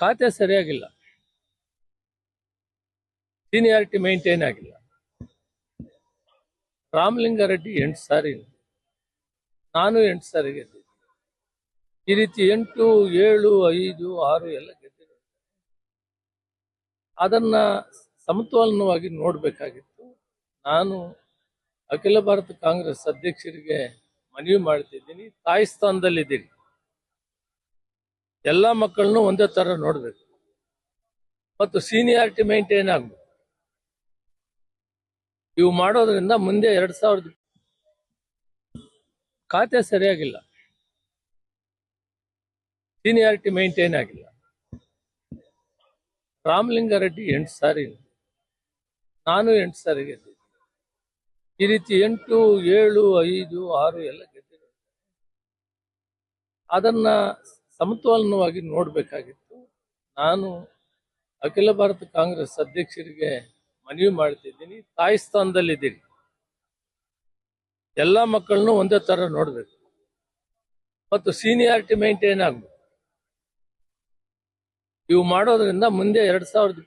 ಖಾತೆ ಸರಿಯಾಗಿಲ್ಲ, seniority maintain ಆಗಿಲ್ಲ. ರಾಮಲಿಂಗಾರೆಡ್ಡಿ 8 ಸಾರಿ, ನಾನು 8 ಸಾರಿ ಗೆದ್ದಿದ್ದೆ. ಈ ರೀತಿ 8, 7, 5, 6 ಎಲ್ಲ ಗೆದ್ದಿರೋದು. ಅದನ್ನ ಸಮತೋಲನವಾಗಿ ನೋಡ್ಬೇಕಾಗಿತ್ತು. ನಾನು ಅಖಿಲ ಭಾರತ ಕಾಂಗ್ರೆಸ್ ಅಧ್ಯಕ್ಷರಿಗೆ ಮನವಿ ಮಾಡ್ತಿದ್ದೀನಿ, ತಾಯಿ ಸ್ಥಾನದಲ್ಲಿದ್ದೀನಿ. ಎಲ್ಲ ಮಕ್ಕಳನ್ನು ಒಂದೇ ತರ ನೋಡ್ಬೇಕು ಮತ್ತು ಸೀನಿಯಾರಿಟಿ ಮೇಂಟೈನ್ ಆಗ್ಬೇಕು. ಇವು ಮಾಡೋದ್ರಿಂದ ಮುಂದೆ 2000 ಖಾತೆ ಸರಿಯಾಗಿಲ್ಲ, ಸೀನಿಯಾರಿಟಿ ಮೇಂಟೈನ್ ಆಗಿಲ್ಲ. ರಾಮಲಿಂಗಾರೆಡ್ಡಿ 8 ಸಾರಿ, ನಾನು 8 ಸಾರಿ ಗೆದ್ದಿದ್ದೆ. ಈ ರೀತಿ 8, 7, 5, 6 ಎಲ್ಲ ಗೆದ್ದಿರೋದು. ಅದನ್ನ ಸಮತೋಲನವಾಗಿ ನೋಡ್ಬೇಕಾಗಿತ್ತು. ನಾನು ಅಖಿಲ ಭಾರತ ಕಾಂಗ್ರೆಸ್ ಅಧ್ಯಕ್ಷರಿಗೆ ಮನವಿ ಮಾಡ್ತಿದ್ದೀನಿ, ತಾಯಿ ಸ್ಥಾನದಲ್ಲಿದ್ದೀನಿ. ಎಲ್ಲ ಮಕ್ಕಳನ್ನು ಒಂದೇ ತರ ನೋಡ್ಬೇಕು ಮತ್ತು ಸೀನಿಯಾರಿಟಿ ಮೇಂಟೈನ್ ಆಗ್ಬೇಕು. ಇವು ಮಾಡೋದ್ರಿಂದ ಮುಂದೆ 2000